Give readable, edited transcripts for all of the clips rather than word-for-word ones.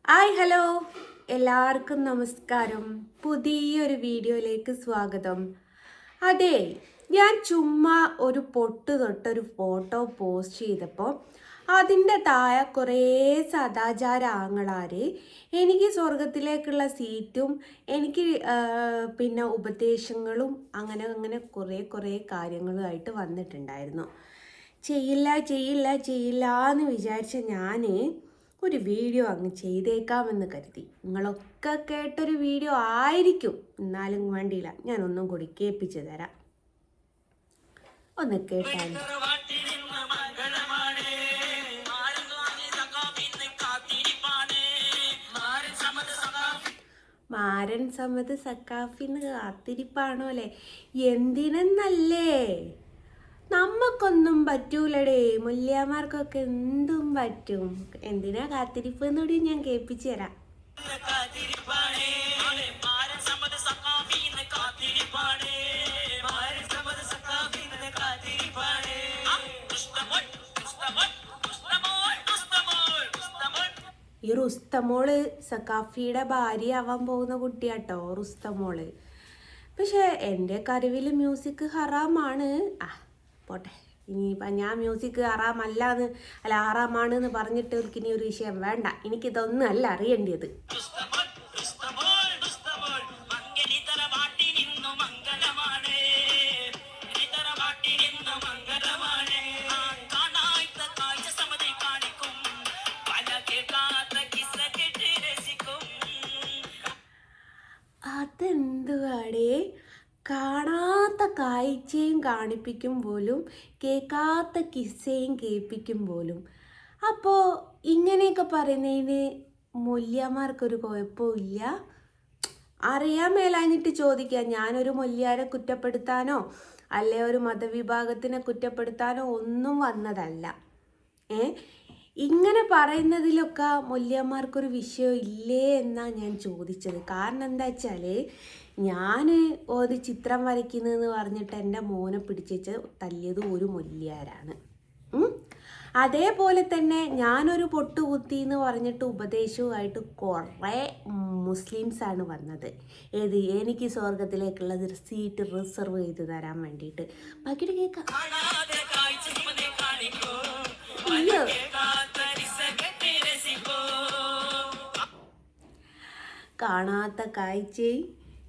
Hi hello എല്ലാവർക്കും നമസ്കാരം. പുതിയൊരു വീഡിയോയിലേക്ക് സ്വാഗതം. അതെ, ഞാൻ ചുമ്മാ ഒരു പൊട്ട് തൊട്ടൊരു ഫോട്ടോ പോസ്റ്റ് ചെയ്തപ്പോൾ അതിൻ്റെ താഴെ കുറേ സദാചാര ആങ്ങളാർ എനിക്ക് സ്വർഗത്തിലേക്കുള്ള സീറ്റും എനിക്ക് പിന്നെ ഉപദേശങ്ങളും അങ്ങനെ അങ്ങനെ കുറേ കാര്യങ്ങളുമായിട്ട് വന്നിട്ടുണ്ടായിരുന്നു. ചെയ്യില്ല എന്ന് വിചാരിച്ച ഞാൻ ഒരു വീഡിയോ അങ്ങ് ചെയ്തേക്കാമെന്ന് കരുതി. നിങ്ങളൊക്കെ കേട്ടൊരു വീഡിയോ ആയിരിക്കും, എന്നാലും വേണ്ടിയില്ല, ഞാനൊന്നും കൂടി കേൾപ്പിച്ചു തരാം. ഒന്ന് കേട്ടാൽ. മാരൻ സമത് സക്കാഫിന്ന് കാത്തിരിപ്പാണോ അല്ലേ? എന്തിനെന്നല്ലേ? നമ്മക്കൊന്നും പറ്റൂലടേ, മുല്യാമാർക്കൊക്കെ എന്തും പറ്റും. എന്തിനാ കാത്തിരിപ്പ് എന്നൂടി ഞാൻ കേൾപ്പിച്ചു തരാം. ഈ റുസ്തമോള് സക്കാഫിയുടെ ഭാര്യ ആവാൻ പോകുന്ന കുട്ടിയാട്ടോ റുസ്തമോള്. പക്ഷെ എൻ്റെ കരുവിൽ മ്യൂസിക് ഹറാമാണ്. പോട്ടെ, ഇനിയിപ്പം ഞാൻ മ്യൂസിക് ഹറാമാണെന്ന് പറഞ്ഞിട്ട് ഇനി ഒരു വിഷയം വേണ്ട. എനിക്കിതൊന്നും അല്ല അറിയേണ്ടത്. അതെന്തുവാടേ? കാണാത്ത കാഴ്ചയും കാണിപ്പിക്കും പോലും, കേൾക്കാത്ത കിസ്സയും കേൾപ്പിക്കും പോലും. അപ്പോൾ ഇങ്ങനെയൊക്കെ പറയുന്നതിന് മൊല്യമാർക്കൊരു കുഴപ്പമില്ല. അറിയാൻ മേലാഞ്ഞിട്ട് ചോദിക്കുക. ഞാനൊരു മൊല്യാരെ കുറ്റപ്പെടുത്താനോ അല്ലെ ഒരു മതവിഭാഗത്തിനെ കുറ്റപ്പെടുത്താനോ ഒന്നും വന്നതല്ല. ഇങ്ങനെ പറയുന്നതിലൊക്കെ മൊല്യന്മാർക്കൊരു വിഷയം ഇല്ലേ എന്നാണ് ഞാൻ ചോദിച്ചത്. കാരണം എന്താ വെച്ചാൽ, ഞാൻ ഒരു ചിത്രം വരയ്ക്കുന്നതെന്ന് പറഞ്ഞിട്ട് എൻ്റെ മോനെ പിടിച്ച് തല്ലിയത് ഒരു മൊല്യാരാണ്. അതേപോലെ തന്നെ ഞാനൊരു പൊട്ട് കുത്തി എന്ന് പറഞ്ഞിട്ട് ഉപദേശവുമായിട്ട് കുറേ മുസ്ലിംസാണ് വന്നത്. എനിക്ക് സ്വർഗത്തിലേക്കുള്ള സീറ്റ് റിസർവ് ചെയ്ത് തരാൻ വേണ്ടിയിട്ട്. ബാക്കിയിട്ട് കേൾക്കാം. അയ്യോ, കാണാത്ത കാഴ്ചയും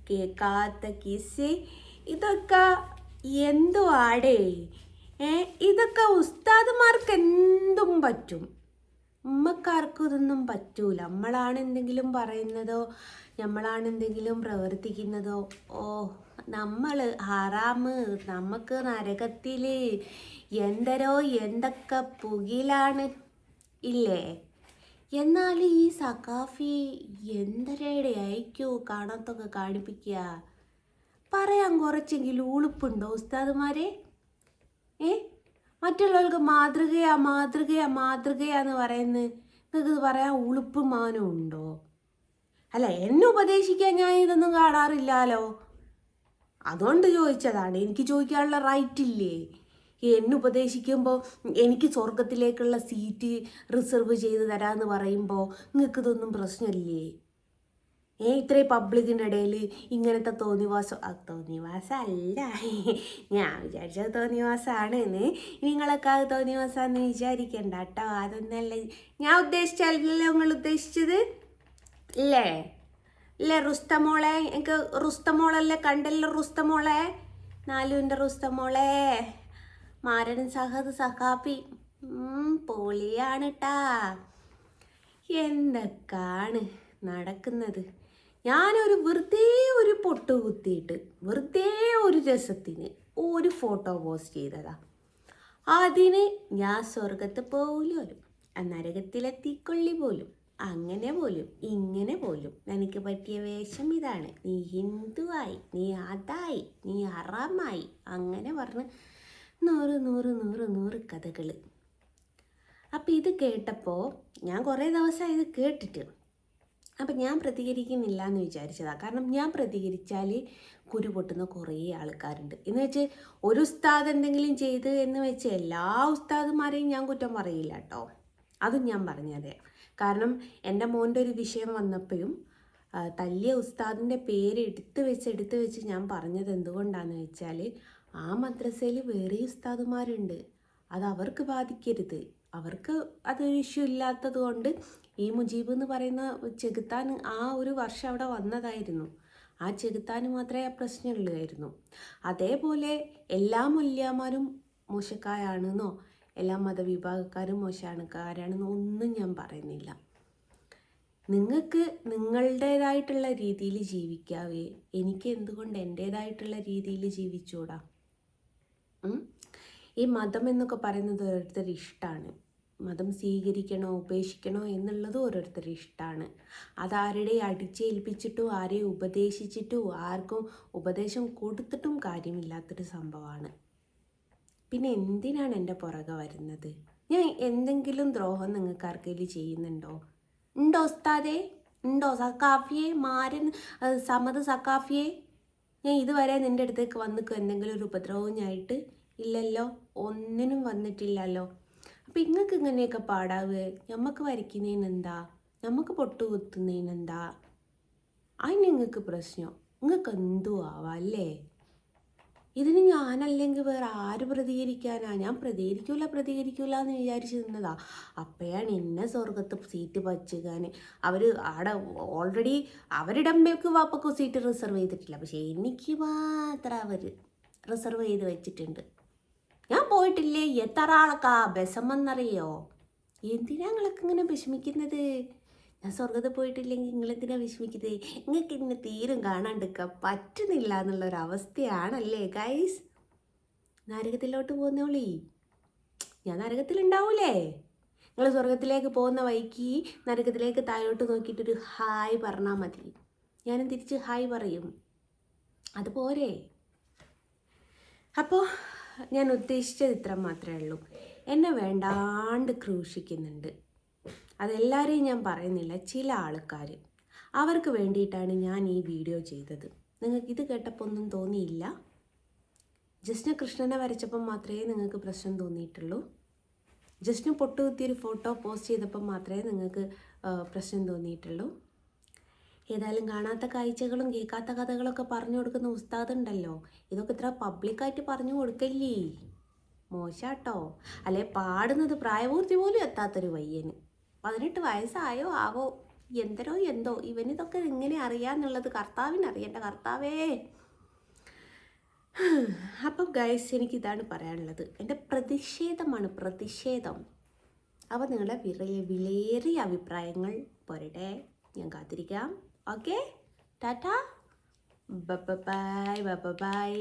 കേൾക്കാത്ത കിസ്, ഇതൊക്കെ എന്തുവാടേ? ഇതൊക്കെ ഉസ്താദുമാർക്ക് എന്തും പറ്റും, ഉമ്മക്കാർക്കും ഇതൊന്നും പറ്റൂല. നമ്മളാണ് എന്തെങ്കിലും പറയുന്നതോ നമ്മളാണ് എന്തെങ്കിലും പ്രവർത്തിക്കുന്നതോ, നമ്മൾ ഹറാമ്, നമുക്ക് നരകത്തിൽ എന്തരോ എന്തൊക്കെ പുകിലാണ് ഇല്ലേ? എന്നാൽ ഈ സക്കാഫി എന്തരയുടെ അയക്കോ കാണാത്തൊക്കെ കാണിപ്പിക്കുക. പറയാൻ കുറച്ചെങ്കിലും ഉളുപ്പുണ്ടോ ഉസ്താദുമാരെ? മറ്റുള്ളവർക്ക് മാതൃകയാന്ന് പറയുന്നത് നിങ്ങൾക്ക് പറയാൻ ഉളുപ്പും മാനം ഉണ്ടോ? അല്ല, എന്നെ ഉപദേശിക്കാൻ ഞാൻ ഇതൊന്നും കാണാറില്ലല്ലോ, അതുകൊണ്ട് ചോദിച്ചതാണ്. എനിക്ക് ചോദിക്കാനുള്ള റൈറ്റ് ഇല്ലേ? എന്നെ ഉപദേശിക്കുമ്പോൾ എനിക്ക് സ്വർഗത്തിലേക്കുള്ള സീറ്റ് റിസർവ് ചെയ്ത് തരാമെന്ന് പറയുമ്പോൾ നിങ്ങൾക്ക് ഇതൊന്നും പ്രശ്നമില്ലേ? ഇത്രയും പബ്ലിക്കിൻ്റെ ഇടയിൽ ഇങ്ങനത്തെ തോന്നിവാസമല്ല, ഞാൻ വിചാരിച്ചത് തോന്നിവാസമാണെന്ന്. നിങ്ങളൊക്കെ അത് തോന്നിവാസമാണെന്ന് വിചാരിക്കണ്ട കേട്ടോ. അതൊന്നല്ല ഞാൻ ഉദ്ദേശിച്ചല്ലോ നിങ്ങൾ ഉദ്ദേശിച്ചത്. ഇല്ലേ റുസ്തമോളെ? എനിക്ക് റുസ്തമോളല്ലേ കണ്ടല്ലോ, റുസ്തമോളെ, നാലുവിൻ്റെ റുസ്തമോളെ, മാരൻ സഹദ് സഖാഫി പൊളിയാണ് ട്ടാ. എന്തൊക്കെയാണ് നടക്കുന്നത്? ഞാനൊരു വെറുതെ ഒരു പൊട്ട് കുത്തിയിട്ട് വെറുതെ ഒരു രസത്തിന് ഒരു ഫോട്ടോ പോസ്റ്റ് ചെയ്തതാ. അതിന് ഞാൻ സ്വർഗത്ത് പോലും നരകത്തിലെത്തിക്കൊള്ളി പോലും, അങ്ങനെ പോലും ഇങ്ങനെ പോലും എനിക്ക് പറ്റിയ വേഷം ഇതാണ്, നീ ഹിന്ദുവായി, നീ അതായി, നീ ഹറാമായി, അങ്ങനെ പറഞ്ഞ് നൂറ് കഥകൾ. അപ്പം ഇത് കേട്ടപ്പോൾ ഞാൻ കുറേ ദിവസമായി ഇത് കേട്ടിട്ട്. അപ്പം ഞാൻ പ്രതികരിക്കുന്നില്ല എന്ന് വിചാരിച്ചതാണ്. കാരണം ഞാൻ പ്രതികരിച്ചാൽ കുരു പൊട്ടുന്ന കുറേ ആൾക്കാരുണ്ട്. എന്ന് വെച്ച് ഒരു ഉസ്താദ് എന്തെങ്കിലും ചെയ്ത് എന്ന് വെച്ച് എല്ലാ ഉസ്താദുമാരെയും ഞാൻ കുറ്റം പറയില്ല കേട്ടോ, അതും ഞാൻ പറഞ്ഞതേ. കാരണം എൻ്റെ മോൻ്റെ ഒരു വിഷയം വന്നപ്പോഴും തല്ലിയ ഉസ്താദിൻ്റെ പേര് എടുത്ത് വെച്ച് ഞാൻ പറഞ്ഞത് എന്തുകൊണ്ടാണെന്ന് വെച്ചാൽ ആ മദ്രസയിൽ വേറെ ഉസ്താദുമാരുണ്ട്, അത് അവർക്ക് ബാധിക്കരുത്, അവർക്ക് അതൊരു ഇഷ്യൂ ഇല്ലാത്തത് കൊണ്ട് ഈ മുജീബ് എന്ന് പറയുന്ന ചെകുത്താൻ ആ ഒരു വർഷം അവിടെ വന്നതായിരുന്നു. ആ ചെകുത്താന് മാത്രമേ ആ പ്രശ്നമുള്ളായിരുന്നു. അതേപോലെ എല്ലാ മൊല്യാമാരും മോശക്കാരാണെന്നോ എല്ലാ മതവിഭാഗക്കാരും മോശക്കാരാണെന്നോ ഒന്നും ഞാൻ പറയുന്നില്ല. നിങ്ങൾക്ക് നിങ്ങളുടേതായിട്ടുള്ള രീതിയിൽ ജീവിക്കാവേ, എനിക്ക് എന്തുകൊണ്ട് എൻ്റേതായിട്ടുള്ള രീതിയിൽ ജീവിച്ചൂടാ? ഈ മതം എന്നൊക്കെ പറയുന്നത് ഓരോരുത്തരുടെ ഇഷ്ടമാണ്. മതം സ്വീകരിക്കണോ ഉപേക്ഷിക്കണോ എന്നുള്ളത് ഓരോരുത്തരുടെ ഇഷ്ടമാണ്. അതാരുടെ അടിച്ചേൽപ്പിച്ചിട്ടും ആരെയും ഉപദേശിച്ചിട്ടും ആർക്കും ഉപദേശം കൊടുത്തിട്ടും കാര്യമില്ലാത്തൊരു സംഭവമാണ്. പിന്നെ എന്തിനാണ് എൻ്റെ പുറകെ വരുന്നത്? ഞാൻ എന്തെങ്കിലും ദ്രോഹം നിങ്ങൾക്ക് ആർക്കെങ്കിലും ചെയ്യുന്നുണ്ടോ? ഉണ്ടോ ഉസ്താദേ? ഉണ്ടോ സക്കാഫിയെ? മാരൻ സമദ് സക്കാഫിയെ? ഞാൻ ഇതുവരെ നിൻ്റെ അടുത്തേക്ക് വന്നിക്കോ എന്തെങ്കിലും ഒരു ഉപദ്രവവും ഞായിട്ട്? ഇല്ലല്ലോ, ഒന്നിനും വന്നിട്ടില്ലല്ലോ. അപ്പം ഇങ്ങൾക്ക് ഇങ്ങനെയൊക്കെ പാടാവുക? ഞമ്മക്ക് വരയ്ക്കുന്നതിനെന്താ? നമുക്ക് പൊട്ട് കുത്തുന്നതിനെന്താ? അതിന് നിങ്ങൾക്ക് പ്രശ്നം? നിങ്ങൾക്ക് എന്തോ ആവാം അല്ലേ? ഇതിന് ഞാനല്ലെങ്കിൽ വേറെ ആര് പ്രതികരിക്കാനാ? ഞാൻ പ്രതികരിക്കൂല എന്ന് വിചാരിച്ച് നിന്നതാ. അപ്പോഴാണ് എന്നെ സ്വർഗത്ത് സീറ്റ് പച്ചുകാൻ അവർ അവിടെ ഓൾറെഡി അവരുടെ അമ്മയ്ക്ക് വാപ്പക്കും സീറ്റ് റിസർവ് ചെയ്തിട്ടില്ല, പക്ഷേ എനിക്ക് മാത്രം അവർ റിസർവ് ചെയ്ത് വെച്ചിട്ടുണ്ട്. ഞാൻ പോയിട്ടില്ലേ? എത്ര ആൾക്കാ വിഷമെന്നറിയോ? എന്തിനാ നിങ്ങളൊക്കെ ഇങ്ങനെ വിഷമിക്കുന്നത്? ഞാൻ സ്വർഗത്തിൽ പോയിട്ടില്ലെങ്കിൽ നിങ്ങളെന്തിനാ വിഷമിക്കുന്നത്? നിങ്ങൾക്ക് ഇങ്ങനെ തീരും കാണാണ്ടിരിക്കാൻ പറ്റുന്നില്ല എന്നുള്ളൊരവസ്ഥയാണല്ലേ ഗൈസ്? നരകത്തിലോട്ട് പോകുന്നോളി. ഞാൻ നരകത്തിലുണ്ടാവൂലേ? നിങ്ങൾ സ്വർഗത്തിലേക്ക് പോകുന്ന വഴിക്ക് നരകത്തിലേക്ക് താഴോട്ട് നോക്കിയിട്ടൊരു ഹായ് പറഞ്ഞാൽ മതി, ഞാനും തിരിച്ച് ഹായ് പറയും. അതുപോരെ? അപ്പോൾ ഞാൻ ഉദ്ദേശിച്ചത് ഇത്ര മാത്രമേ ഉള്ളൂ. എന്നെ വേണ്ടാണ്ട് ക്രൂശിക്കുന്നുണ്ട്. അതെല്ലാവരെയും ഞാൻ പറയുന്നില്ല, ചില ആൾക്കാർ, അവർക്ക് വേണ്ടിയിട്ടാണ് ഞാൻ ഈ വീഡിയോ ചെയ്തത്. നിങ്ങൾക്ക് ഇത് കേട്ടപ്പോൾ ഒന്നും തോന്നിയില്ല? ജസ്റ്റിന് കൃഷ്ണനെ വരച്ചപ്പം മാത്രമേ നിങ്ങൾക്ക് പ്രശ്നം തോന്നിയിട്ടുള്ളൂ? ജസ്റ്റിന് പൊട്ടുകുത്തിയൊരു ഫോട്ടോ പോസ്റ്റ് ചെയ്തപ്പം മാത്രമേ നിങ്ങൾക്ക് പ്രശ്നം തോന്നിയിട്ടുള്ളൂ? ഏതായാലും കാണാത്ത കാഴ്ചകളും കേൾക്കാത്ത കഥകളൊക്കെ പറഞ്ഞു കൊടുക്കുന്ന ഉസ്താദുണ്ടല്ലോ, ഇതൊക്കെ ഇത്ര പബ്ലിക്കായിട്ട് പറഞ്ഞു കൊടുക്കല്ലേ? മോശാട്ടോ. അല്ലെ പാടുന്നത് പ്രായപൂർത്തി പോലും എത്താത്തൊരു പയ്യന്, 18 വയസ്സായോ ആവോ, എന്തോ ഇവനിതൊക്കെ എങ്ങനെ അറിയാന്നുള്ളത് കർത്താവിനറിയാം. എൻ്റെ കർത്താവേ. അപ്പം ഗൈസ്, എനിക്കിതാണ് പറയാനുള്ളത്. എൻ്റെ പ്രതിഷേധം. അപ്പോൾ നിങ്ങളുടെ വിലയേറിയ അഭിപ്രായങ്ങൾ പോരട്ടെ, ഞാൻ കാത്തിരിക്കാം. Okay, tata, by.